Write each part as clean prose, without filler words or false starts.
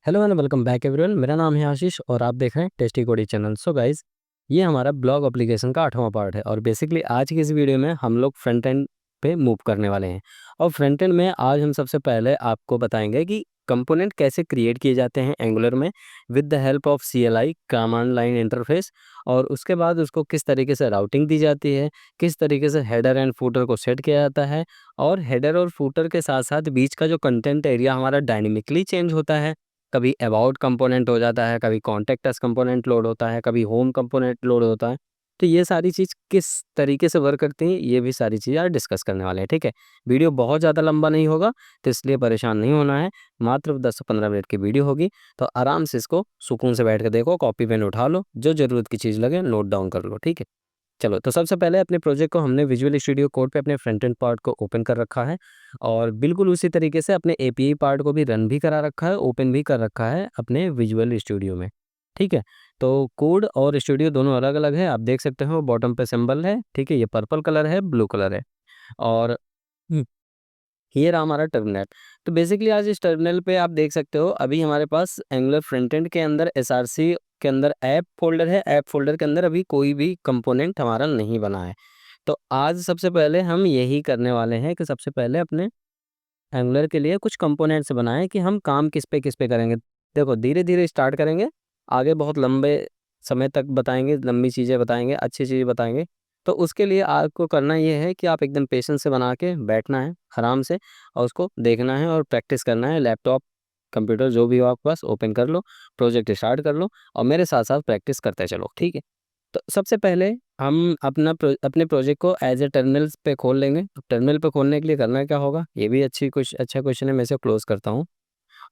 Hello and welcome back everyone. मेरा नाम है आशीष और आप देख रहे हैं टेस्टी कोडी चैनल। सो गाइज, ये हमारा ब्लॉग एप्लीकेशन का 8वां पार्ट है और बेसिकली आज की इस वीडियो में हम लोग फ्रंट एंड पे मूव करने वाले हैं। और फ्रंट एंड में आज हम सबसे पहले आपको बताएंगे कि कंपोनेंट कैसे क्रिएट किए जाते हैं एंगुलर में with the help of CLI command line interface. और उसके बाद उसको किस तरीके से राउटिंग दी जाती है, किस तरीके से हेडर एंड फूटर को सेट किया जाता है, और हेडर और फूटर के साथ साथ बीच का जो कंटेंट एरिया हमारा डायनेमिकली चेंज होता है। कभी अबाउट कंपोनेंट हो जाता है, कभी कॉन्टैक्ट अस कंपोनेंट लोड होता है, कभी होम कंपोनेंट लोड होता है। तो ये सारी चीज़ किस तरीके से वर्क करती हैं, ये भी सारी चीज़ें आज डिस्कस करने वाले हैं। ठीक है, वीडियो बहुत ज़्यादा लंबा नहीं होगा, तो इसलिए परेशान नहीं होना है। मात्र 10 से 15 मिनट की वीडियो होगी, तो आराम से इसको सुकून से बैठ के देखो, कॉपी पेन उठा लो, जो ज़रूरत की चीज़ लगे नोट डाउन कर लो। ठीक है, चलो। तो सबसे पहले अपने प्रोजेक्ट को हमने विजुअल स्टूडियो कोड पे अपने फ्रंट एंड पार्ट को ओपन कर रखा है और बिल्कुल उसी तरीके से अपने API पार्ट को भी रन भी करा रखा है, ओपन भी कर रखा है अपने विजुअल स्टूडियो में। ठीक है, तो कोड और स्टूडियो दोनों अलग अलग है। आप देख सकते हो बॉटम पे सिंबल है। ठीक है, ये पर्पल कलर है, ब्लू कलर है। और ये रहा हमारा टर्मिनल। तो बेसिकली आज इस टर्मिनल पे आप देख सकते हो अभी हमारे पास एंगुलर फ्रंट एंड के अंदर SRC के अंदर ऐप फोल्डर है। ऐप फोल्डर के अंदर अभी कोई भी कंपोनेंट हमारा नहीं बना है। तो आज सबसे पहले हम यही करने वाले हैं कि सबसे पहले अपने एंगुलर के लिए कुछ कंपोनेंट्स बनाएं कि हम काम किस पे करेंगे। देखो, धीरे धीरे स्टार्ट करेंगे, आगे बहुत लंबे समय तक बताएंगे, लंबी चीज़ें बताएंगे, अच्छी चीज़ें बताएंगे। तो उसके लिए आपको करना ये है कि आप एकदम पेशेंस से बना के बैठना है आराम से, और उसको देखना है और प्रैक्टिस करना है। लैपटॉप, कंप्यूटर जो भी हो आपके पास, ओपन कर लो, प्रोजेक्ट स्टार्ट कर लो और मेरे साथ साथ प्रैक्टिस करते चलो। ठीक है, तो सबसे पहले हम अपने प्रोजेक्ट को एज ए टर्मिनल पे खोल लेंगे। तो टर्मिनल पे खोलने के लिए करना क्या होगा, ये भी अच्छा क्वेश्चन है। मैं इसे क्लोज करता हूँ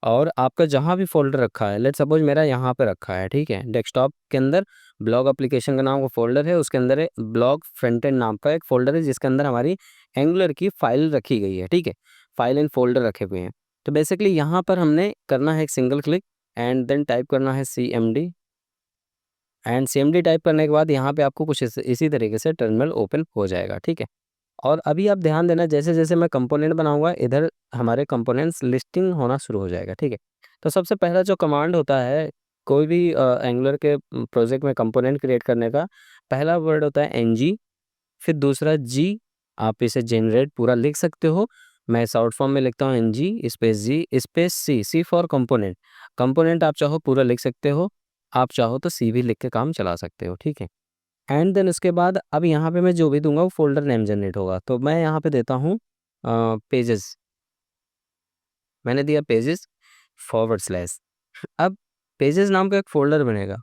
और आपका जहाँ भी फोल्डर रखा है, लेट सपोज मेरा यहाँ पे रखा है। ठीक है, डेस्कटॉप के अंदर ब्लॉग एप्लीकेशन का नाम का फोल्डर है, उसके अंदर ब्लॉग फ्रंट एंड नाम का एक फोल्डर है जिसके अंदर हमारी एंगुलर की फाइल रखी गई है। ठीक है, फाइल एंड फोल्डर रखे हुए हैं। तो बेसिकली यहाँ पर हमने करना है एक single click and then type करना है CMD। एंड CMD टाइप करने के बाद यहाँ पे आपको कुछ इसी तरीके से टर्मिनल ओपन हो जाएगा। ठीक है, और अभी आप ध्यान देना, जैसे जैसे मैं कंपोनेंट बनाऊंगा इधर हमारे कंपोनेंट्स लिस्टिंग होना शुरू हो जाएगा। ठीक है, तो सबसे पहला जो कमांड होता है कोई भी एंगुलर के प्रोजेक्ट में कंपोनेंट क्रिएट करने का, पहला वर्ड होता है NG, फिर दूसरा G। आप इसे जनरेट पूरा लिख सकते हो, मैं शॉर्ट फॉर्म में लिखता हूँ NG space G space C for component. Component आप चाहो पूरा लिख सकते हो, आप चाहो तो C भी लिख के काम चला सकते हो। ठीक है, एंड देन उसके बाद अब यहाँ पे मैं जो भी दूंगा वो फोल्डर नेम जनरेट होगा। तो मैं यहाँ पे देता हूँ पेजेस। मैंने दिया पेजेस /। अब पेजेस नाम का एक फोल्डर बनेगा,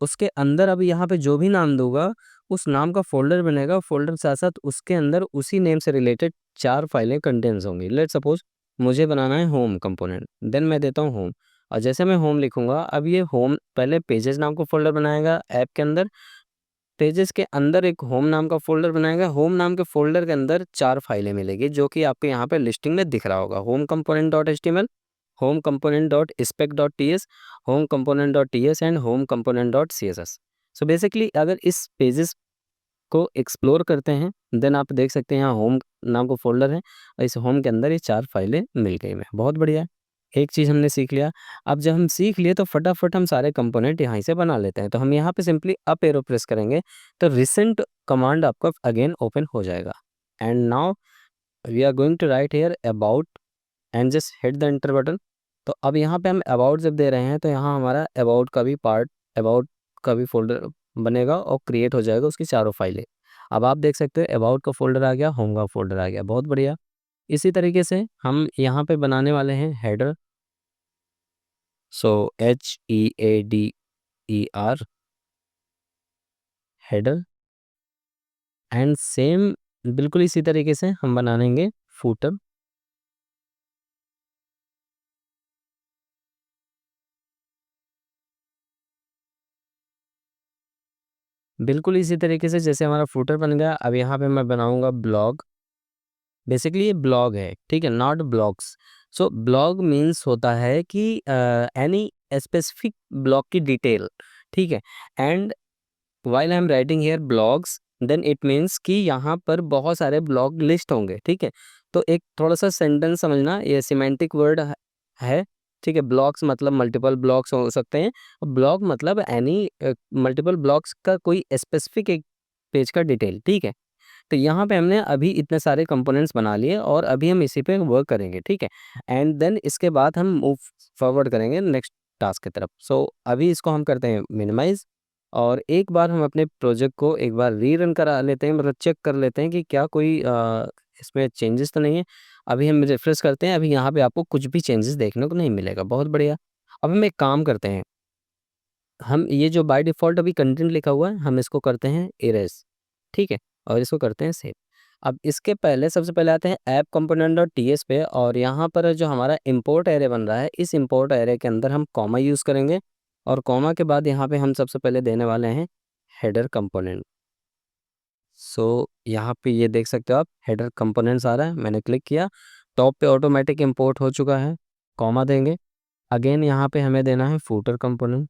उसके अंदर अब यहाँ पे जो भी नाम दूंगा उस नाम का फोल्डर बनेगा। फोल्डर के साथ साथ उसके अंदर उसी नेम से रिलेटेड 4 फाइलें कंटेंट्स होंगी। लेट सपोज मुझे बनाना है होम कंपोनेंट, देन मैं देता हूँ होम। और जैसे मैं होम लिखूंगा, अब ये होम पहले पेजेस नाम का फोल्डर बनाएगा ऐप के अंदर, पेजेस के अंदर एक होम नाम का फोल्डर बनाएगा। होम नाम के फोल्डर के अंदर 4 फाइलें मिलेगी जो कि आपको यहाँ पे लिस्टिंग में दिख रहा होगा। Home component dot HTML, home component dot spec dot ts, home component dot ts and home component dot css। So basically अगर इस पेजेस को एक्सप्लोर करते हैं, देन आप देख सकते हैं यहाँ होम नाम का फोल्डर है और इस होम के अंदर ये 4 फाइलें मिल गई में। बहुत बढ़िया है, एक चीज़ हमने सीख लिया। अब जब हम सीख लिए तो फटाफट हम सारे कंपोनेंट यहाँ से बना लेते हैं। तो हम यहाँ पे सिंपली अप एरो प्रेस करेंगे तो रिसेंट कमांड आपका अगेन ओपन हो जाएगा। And now we are going to write here about and just hit the enter button. तो अब यहाँ पे हम अबाउट जब दे रहे हैं तो यहाँ हमारा अबाउट का भी पार्ट, अबाउट का भी फोल्डर बनेगा और क्रिएट हो जाएगा उसकी 4 फाइलें। अब आप देख सकते हो अबाउट का फोल्डर आ गया, होम का फोल्डर आ गया। बहुत बढ़िया। इसी तरीके से हम यहाँ पे बनाने वाले हैं header. So HEADER, header. And same बिल्कुल इसी तरीके से हम बना लेंगे फूटर। बिल्कुल इसी तरीके से जैसे हमारा फूटर बन गया, अब यहाँ पे मैं बनाऊंगा ब्लॉग। बेसिकली ये ब्लॉग है, ठीक है, not blogs. So blog means होता है कि एनी स्पेसिफिक ब्लॉग की डिटेल। ठीक है, and while I am writing here blogs, then it means कि यहाँ पर बहुत सारे ब्लॉग लिस्ट होंगे। ठीक है, तो एक थोड़ा सा सेंटेंस समझना, ये सिमेंटिक वर्ड है। ठीक है। ब्लॉक्स मतलब मल्टीपल ब्लॉक्स हो सकते हैं। ब्लॉक मतलब एनी मल्टीपल ब्लॉक्स का कोई स्पेसिफिक एक पेज का डिटेल, ठीक है। तो यहाँ पे हमने अभी इतने सारे कंपोनेंट्स बना लिए और अभी हम इसी पे वर्क करेंगे, ठीक है। एंड देन इसके बाद हम मूव फॉरवर्ड करेंगे नेक्स्ट टास्क की तरफ। सो अभी इसको हम करते हैं मिनिमाइज, और एक बार हम अपने प्रोजेक्ट को एक बार रीरन करा लेते हैं, मतलब चेक कर लेते हैं कि क्या कोई इसमें चेंजेस तो नहीं है। अभी हम रिफ्रेश करते हैं, अभी यहाँ पे आपको कुछ भी चेंजेस देखने को नहीं मिलेगा। बहुत बढ़िया। अब हम एक काम करते हैं, हम ये जो बाय डिफ़ॉल्ट अभी कंटेंट लिखा हुआ है, हम इसको करते हैं इरेज़, ठीक है? और इसको करते हैं सेव। अब इसके पहले सबसे पहले आते हैं ऐप कंपोनेंट डॉट टीएस पे, और यहाँ पर जो हमारा इंपोर्ट एरे बन रहा है, इस इंपोर्ट एरे के अंदर हम कॉमा यूज़ करेंगे, और कॉमा के बाद यहाँ पे हम सबसे पहले देने वाले हैं हेडर कंपोनेंट। सो यहाँ पे ये देख सकते हो आप, हेडर कंपोनेंट्स आ रहा है, मैंने क्लिक किया, टॉप पे ऑटोमेटिक इंपोर्ट हो चुका है, कॉमा देंगे। अगेन यहाँ पे हमें देना है फूटर कंपोनेंट,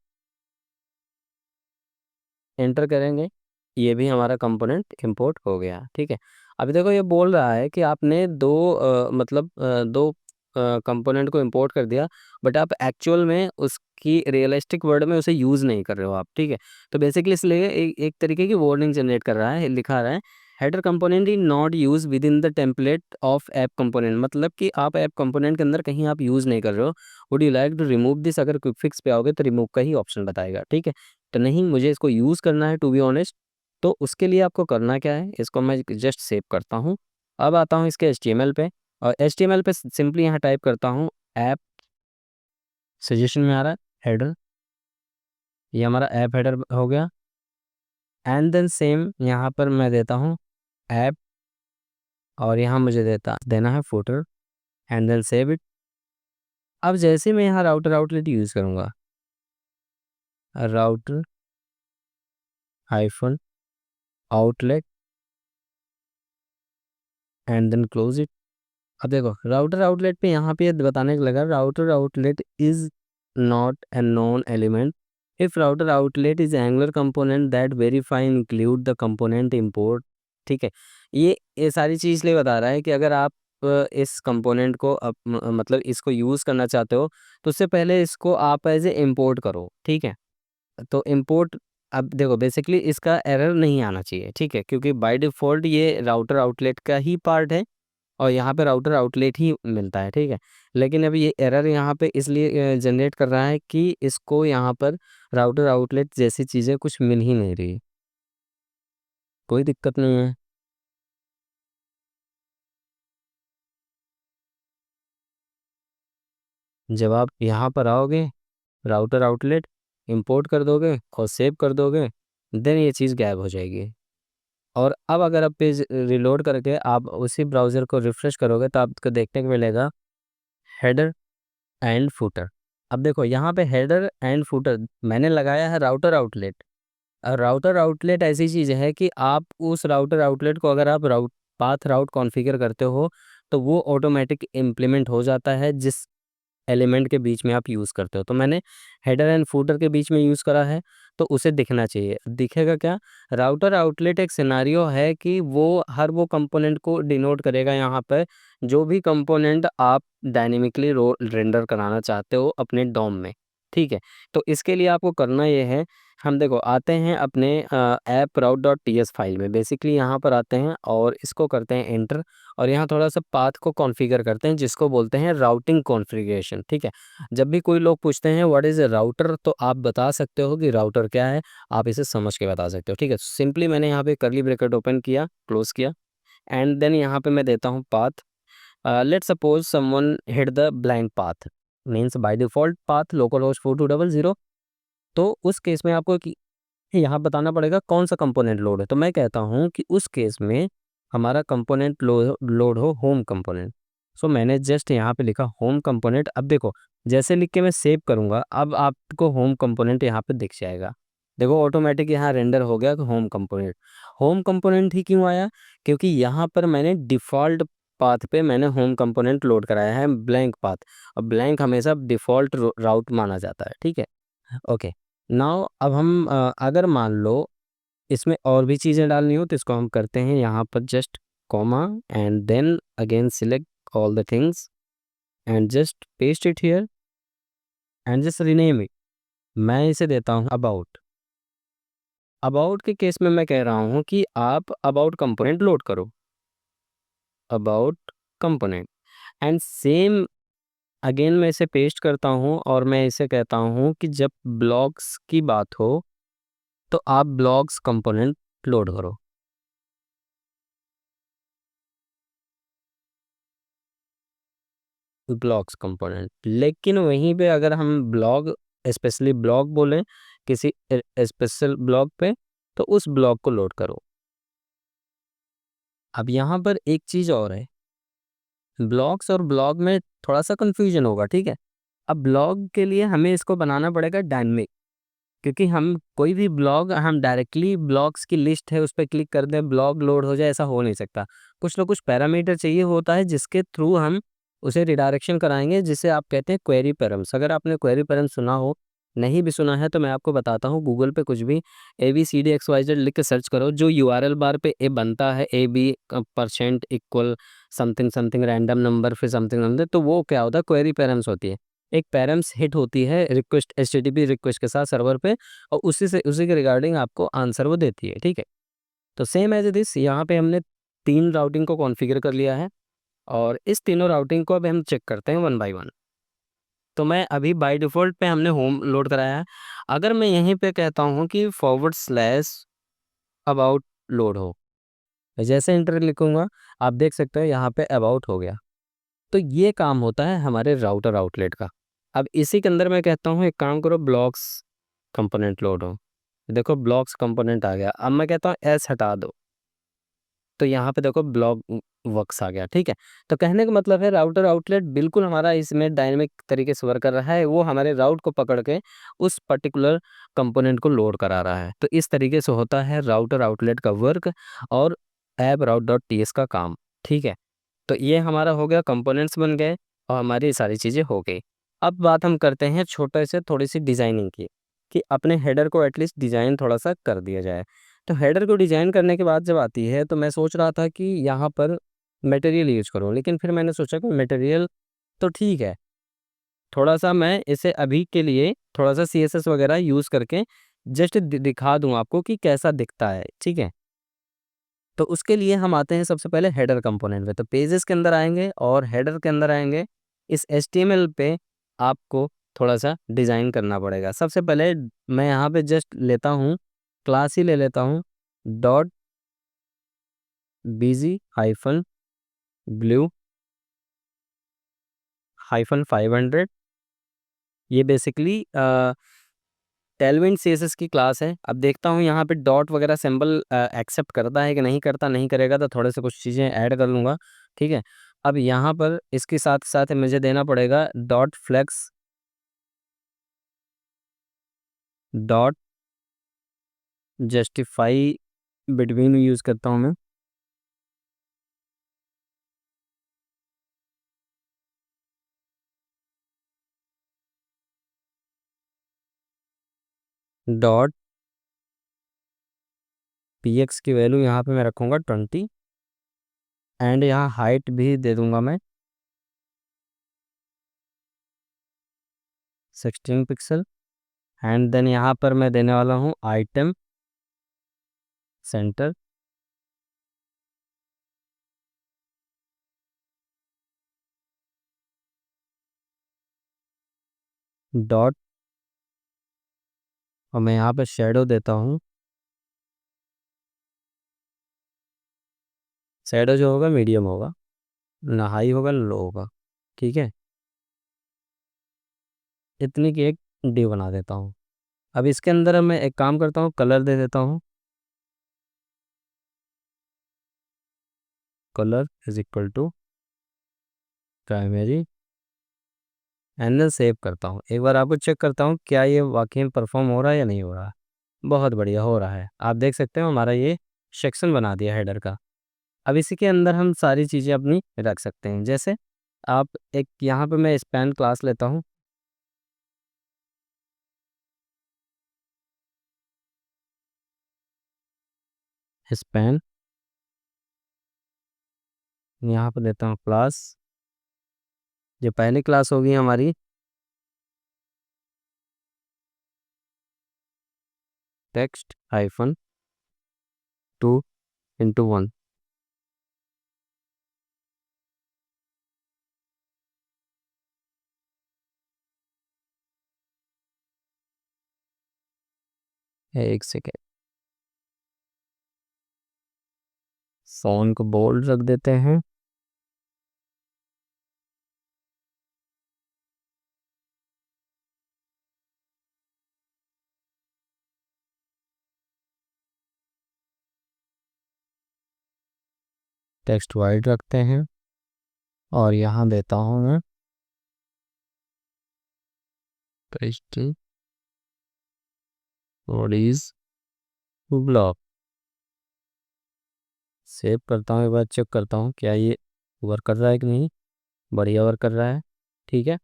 एंटर करेंगे, ये भी हमारा कंपोनेंट इंपोर्ट हो गया, ठीक है। अभी देखो ये बोल रहा है कि आपने दो कंपोनेंट को इंपोर्ट कर दिया, बट आप एक्चुअल में उसकी रियलिस्टिक वर्ड में उसे यूज़ नहीं कर रहे हो आप, ठीक है। तो बेसिकली इसलिए एक तरीके की वार्निंग जनरेट कर रहा है, लिखा रहा है header component is not use with in the template of app component, मतलब कि आप ऐप कंपोनेंट के अंदर कहीं आप यूज़ नहीं कर रहे हो। Would you like to remove this, अगर क्विक फिक्स पे आओगे तो रिमूव का ही ऑप्शन बताएगा, ठीक है। तो नहीं, मुझे इसको यूज़ करना है टू बी ऑनेस्ट। तो उसके लिए आपको करना क्या है, इसको मैं जस्ट सेव करता हूँ। अब आता हूँ इसके एचटीएमएल पे, और एचटीएमएल पे सिंपली यहाँ टाइप करता हूँ ऐप, सजेशन में आ रहा है हेडर, ये हमारा ऐप हेडर हो गया। एंड देन सेम यहाँ पर मैं देता हूँ ऐप, और यहाँ मुझे देना है footer, and then save it. अब जैसे मैं यहाँ राउटर आउटलेट यूज़ करूँगा, router hyphen outlet and then close it. अब देखो राउटर आउटलेट पे यहाँ पे ये बताने लगा, router outlet is not a non element if router outlet is angular component that verify include the component import, ठीक है। ये सारी चीज़ लिए बता रहा है कि अगर आप इस कंपोनेंट को मतलब इसको यूज़ करना चाहते हो, तो उससे पहले इसको आप एज ए इम्पोर्ट करो, ठीक है। तो इम्पोर्ट, अब देखो बेसिकली इसका एरर नहीं आना चाहिए, ठीक है, क्योंकि बाय डिफ़ॉल्ट ये राउटर आउटलेट का ही पार्ट है, और यहाँ पे राउटर आउटलेट ही मिलता है, ठीक है। लेकिन अभी ये एरर यहाँ पे इसलिए जनरेट कर रहा है कि इसको यहाँ पर राउटर आउटलेट जैसी चीज़ें कुछ मिल ही नहीं रही। कोई दिक्कत नहीं है। जब आप यहाँ पर आओगे, राउटर आउटलेट इंपोर्ट कर दोगे और सेव कर दोगे, देन ये चीज़ गायब हो जाएगी। और अब अगर आप पेज रिलोड करके आप उसी ब्राउज़र को रिफ्रेश करोगे, तो आपको देखने को मिलेगा हेडर एंड फुटर। अब देखो यहाँ पे हेडर एंड फुटर मैंने लगाया है राउटर आउटलेट। राउटर आउटलेट ऐसी चीज़ है कि आप उस राउटर आउटलेट को अगर आप पाथ राउट कॉन्फ़िगर करते हो, तो वो ऑटोमेटिक इम्प्लीमेंट हो जाता है जिस एलिमेंट के बीच में आप यूज़ करते हो। तो मैंने हेडर एंड फूटर के बीच में यूज़ करा है, तो उसे दिखना चाहिए। दिखेगा क्या? राउटर आउटलेट एक सिनेरियो है कि वो कंपोनेंट को डिनोट करेगा यहाँ पे, जो भी कंपोनेंट आप डायनेमिकली रेंडर कराना चाहते हो अपने डॉम में, ठीक है। तो इसके लिए आपको करना ये है, हम देखो आते हैं अपने app route dot TS file में, बेसिकली यहाँ पर आते हैं और इसको करते हैं एंटर, और यहाँ थोड़ा-सा पाथ को कॉन्फ़िगर करते हैं जिसको बोलते हैं राउटिंग कॉन्फ़िगरेशन, ठीक है। जब भी कोई लोग पूछते हैं व्हाट इज़ अ राउटर, तो आप बता सकते हो कि राउटर क्या है, आप इसे समझ के बता सकते हो, ठीक है। सिंपली मैंने यहाँ पे कर्ली ब्रैकेट ओपन किया, क्लोज़ किया, एंड देन यहाँ पे मैं देता हूँ path. Let's suppose someone hit the blank path, means by default path localhost 4200, तो उस केस में आपको कि यहाँ बताना पड़ेगा कौन-सा कंपोनेंट लोड है। तो मैं कहता हूँ कि उस केस में हमारा कंपोनेंट लोड हो होम कंपोनेंट। सो मैंने जस्ट यहाँ पे लिखा होम कंपोनेंट। अब देखो जैसे लिख के मैं सेव करूँगा, अब आपको होम कंपोनेंट यहाँ पे दिख जाएगा। देखो ऑटोमेटिक यहाँ रेंडर हो गया कि होम कंपोनेंट। होम कंपोनेंट ही क्यों आया? क्योंकि यहाँ पर मैंने डिफ़ॉल्ट पाथ पे मैंने होम कंपोनेंट लोड कराया है ब्लैंक पाथ, और ब्लैंक हमेशा डिफ़ॉल्ट राउट माना जाता है, ठीक है? ओके। नाउ अब हम अगर मान लो इसमें और भी चीज़ें डालनी हो, तो इसको हम करते हैं यहाँ पर just comma, and then again select all the things and just paste it here, and just rename it. मैं इसे देता हूँ अबाउट। अबाउट के केस में मैं कह रहा हूँ कि आप अबाउट कंपोनेंट लोड करो, about component. And same again मैं इसे पेस्ट करता हूँ और मैं इसे कहता हूँ कि जब ब्लॉग्स की बात हो तो आप ब्लॉग्स कंपोनेंट लोड करो। ब्लॉग्स कंपोनेंट, लेकिन वहीं पे अगर हम ब्लॉग, स्पेशली ब्लॉग बोलें किसी स्पेशल ब्लॉग पे, तो उस ब्लॉग को लोड करो। अब यहाँ पर एक चीज़ और है, ब्लॉग्स और ब्लॉग में थोड़ा सा कंफ्यूजन होगा, ठीक है। अब ब्लॉग के लिए हमें इसको बनाना पड़ेगा डायनेमिक, क्योंकि हम कोई भी ब्लॉग हम डायरेक्टली ब्लॉग्स की लिस्ट है उस पर क्लिक कर दें ब्लॉग लोड हो जाए, ऐसा हो नहीं सकता। कुछ ना कुछ पैरामीटर चाहिए होता है जिसके थ्रू हम उसे रिडायरेक्शन कराएंगे, जिसे आप कहते हैं क्वेरी पैरम्स। अगर आपने क्वेरी पैरम्स सुना हो, नहीं भी सुना है तो मैं आपको बताता हूँ, गूगल पे कुछ भी ABCDXYZ लिख के सर्च करो, जो URL बार पे ए बनता है AB% equal something something random number फिर समथिंग नंबर, तो वो क्या होता है, क्वेरी पैरम्स होती है। एक पैरम्स हिट होती है रिक्वेस्ट, HTTP रिक्वेस्ट के साथ सर्वर पे, और उसी के रिगार्डिंग आपको आंसर वो देती है, ठीक है। तो सेम एज दिस यहाँ पे हमने 3 राउटिंग को कॉन्फ़िगर कर लिया है, और इस तीनों राउटिंग को अब हम चेक करते हैं वन बाय वन। तो मैं अभी बाय डिफ़ॉल्ट पे हमने होम लोड कराया है। अगर मैं यहीं पे कहता हूँ कि / अबाउट लोड हो, जैसे एंटर लिखूँगा आप देख सकते हो यहाँ पे अबाउट हो गया। तो ये काम होता है हमारे राउटर आउटलेट का। अब इसी के अंदर मैं कहता हूँ एक काम करो, ब्लॉक्स कंपोनेंट लोड हो। देखो ब्लॉक्स कंपोनेंट आ गया। अब मैं कहता हूँ एस हटा दो, तो यहाँ पे देखो ब्लॉक वर्क्स आ गया, ठीक है। तो कहने का मतलब है राउटर आउटलेट बिल्कुल हमारा इसमें डायनेमिक तरीके से वर्क कर रहा है, वो हमारे राउट को पकड़ के उस पर्टिकुलर कंपोनेंट को लोड करा रहा है। तो इस तरीके से होता है राउटर आउटलेट का वर्क और app route dot T S का काम, ठीक है। तो ये हमारा हो गया, कंपोनेंट्स बन गए और हमारी सारी चीज़ें हो गई। अब बात हम करते हैं छोटे से थोड़ी सी डिज़ाइनिंग की, कि अपने हेडर को एटलीस्ट डिज़ाइन थोड़ा सा कर दिया जाए। तो हेडर को डिज़ाइन करने के बाद जब आती है तो मैं सोच रहा था कि यहाँ पर मटेरियल यूज़ करूँ, लेकिन फिर मैंने सोचा कि मटेरियल तो ठीक है, थोड़ा-सा मैं इसे अभी के लिए थोड़ा-सा CSS वगैरह यूज़ करके जस्ट दिखा दूँ आपको कि कैसा दिखता है, ठीक है। तो उसके लिए हम आते हैं सबसे पहले हेडर कंपोनेंट में। तो पेजेस के अंदर आएँगे और हेडर के अंदर आएँगे। इस HTML पे आपको थोड़ा-सा डिज़ाइन करना पड़ेगा। सबसे पहले मैं यहाँ पे जस्ट लेता हूँ, क्लास ही ले लेता हूँ, डॉट बीजी हाइफ़न ब्लू हाइफ़न 500। ये बेसिकली टेलविन सीएसएस की क्लास है। अब देखता हूँ यहाँ पे डॉट वगैरह सिंबल एक्सेप्ट करता है कि नहीं करता, नहीं करेगा तो थोड़े से कुछ चीज़ें ऐड कर लूँगा, ठीक है। अब यहाँ पर इसके साथ-साथ मुझे देना पड़ेगा dot flex dot justify between use करता हूँ मैं, डॉट पीएक्स की वैल्यू यहाँ पे मैं रखूँगा 20 एंड यहाँ हाइट भी दे दूँगा मैं 16 पिक्सल एंड देन यहाँ पर मैं देने वाला हूँ आइटम सेंटर डॉट, और मैं यहाँ पे शैडो देता हूँ। शैडो जो होगा मीडियम होगा, ना हाई होगा ना लो होगा, ठीक है। इतनी की एक डी बना देता हूँ। अब इसके अंदर मैं एक काम करता हूँ, कलर दे देता हूँ, colour is equal to primary and then save करता हूँ। एक बार आपको चेक करता हूँ क्या ये वाकई में परफॉर्म हो रहा है या नहीं हो रहा है। बहुत बढ़िया हो रहा है, आप देख सकते हो हमारा ये सेक्शन बना दिया हेडर का। अब इसी के अंदर हम सारी चीज़ें अपनी रख सकते हैं, जैसे आप एक यहाँ पे मैं स्पैन क्लास लेता हूँ, स्पैन यहाँ पे देता हूँ क्लास, ये पहली क्लास होगी हमारी टेक्स्ट हाइफन 2 × 1। एक सेकेंड, फोन को बोल्ड रख देते हैं। टेक्स्ट वाइड रखते हैं और यहाँ देता हूँ मैं पेस्ट बॉडीज ब्लॉक। सेव करता हूँ, एक बार चेक करता हूँ क्या ये वर्क कर रहा है कि नहीं। बढ़िया वर्क कर रहा है, ठीक है।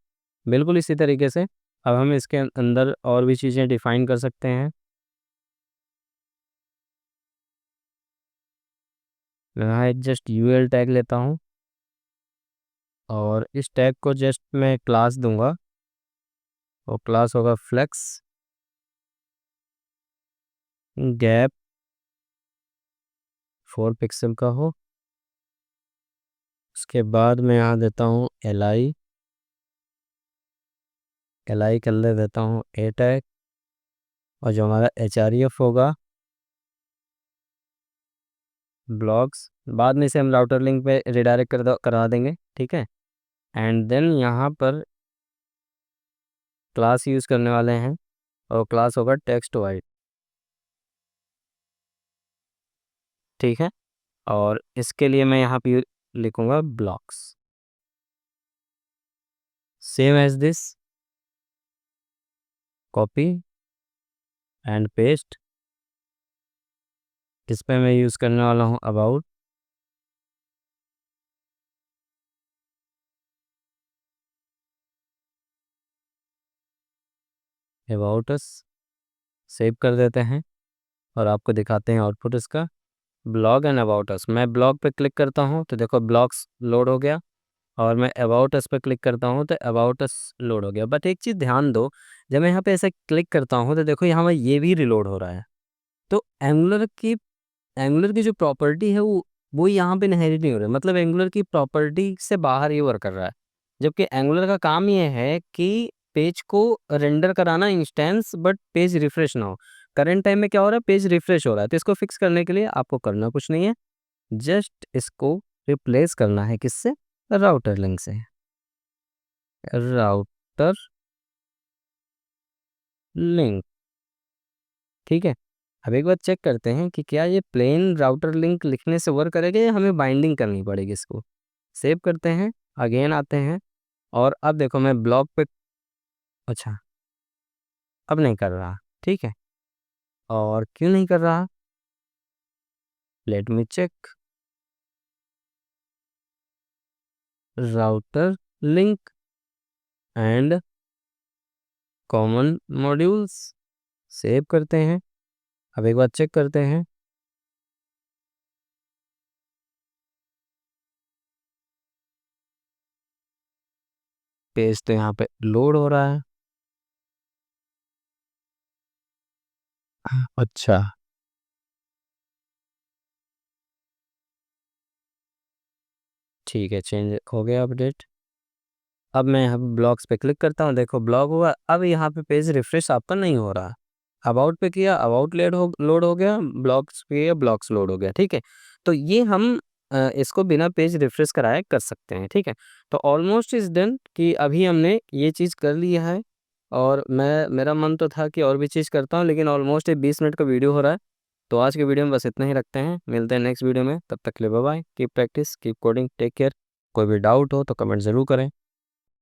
बिल्कुल इसी तरीके से अब हम इसके अंदर और भी चीज़ें डिफाइन कर सकते हैं। मैं जस्ट यूएल टैग लेता हूँ और इस टैग को जस्ट मैं क्लास दूंगा और क्लास होगा फ्लेक्स गैप 4 पिक्सल का हो। उसके बाद मैं यहाँ देता हूँ एल आई कर ले देता हूँ ए टैग, और जो हमारा HREF होगा ब्लॉक्स, बाद में से हम राउटर लिंक पे रिडायरेक्ट करवा देंगे, ठीक है। एंड देन यहाँ पर क्लास यूज़ करने वाले हैं और क्लास होगा टेक्स्ट वाइड, ठीक है। और इसके लिए मैं यहाँ पे लिखूँगा blocks, same as this, copy and paste. इस पे मैं यूज़ करने वाला हूँ अबाउट, अस। सेव कर देते हैं और आपको दिखाते हैं आउटपुट इसका। ब्लॉग एंड अबाउट अस, मैं ब्लॉग पे क्लिक करता हूँ तो देखो ब्लॉग्स लोड हो गया, और मैं अबाउट अस पे क्लिक करता हूँ तो अबाउट अस लोड हो गया। बट एक चीज़ ध्यान दो, जब मैं यहाँ पे ऐसे क्लिक करता हूँ तो देखो यहाँ पर ये भी रिलोड हो रहा है। तो एंगुलर की जो प्रॉपर्टी है वो यहाँ पे इनहेरिट नहीं हो रहा है, मतलब एंगुलर की प्रॉपर्टी से बाहर ये वर्क कर रहा है। जबकि एंगुलर का काम ये है कि पेज को रेंडर कराना इंस्टेंस, बट पेज रिफ्रेश ना हो। करंट टाइम में क्या हो रहा है, पेज रिफ्रेश हो रहा है। तो इसको फिक्स करने के लिए आपको करना कुछ नहीं है, जस्ट इसको रिप्लेस करना है किससे, राउटर लिंक से। राउटर लिंक, ठीक है। अब एक बार चेक करते हैं कि क्या ये प्लेन राउटर लिंक लिखने से वर्क करेगा या हमें बाइंडिंग करनी पड़ेगी इसको। सेव करते हैं, अगेन आते हैं, और अब देखो मैं ब्लॉक पे, अच्छा अब नहीं कर रहा, ठीक है। और क्यों नहीं कर रहा, let me check. Router link and common modules, save करते हैं। अब एक बार चेक करते हैं, पेज तो यहाँ पे लोड हो रहा है। अच्छा, ठीक है, चेंज हो गया अपडेट। अब मैं यहाँ ब्लॉक्स पे क्लिक करता हूँ, देखो ब्लॉक हुआ। अब यहाँ पे पेज रिफ्रेश आपका नहीं हो रहा। अबाउट पे किया, अबाउट लोड हो गया, ब्लॉक्स पे किया, ब्लॉक्स लोड हो गया, ठीक है। तो ये हम इसको बिना पेज रिफ्रेश कराए कर सकते हैं, ठीक है। तो ऑलमोस्ट इज डन कि अभी हमने ये चीज़ कर लिया है। और मेरा मन तो था कि और भी चीज़ करता हूँ, लेकिन ऑलमोस्ट 20 मिनट का वीडियो हो रहा है। तो आज के वीडियो में बस इतना ही रखते हैं, मिलते हैं नेक्स्ट वीडियो में। तब तक के लिए bye bye, keep practice, keep coding, take care. कोई भी डाउट हो तो कमेंट ज़रूर करें।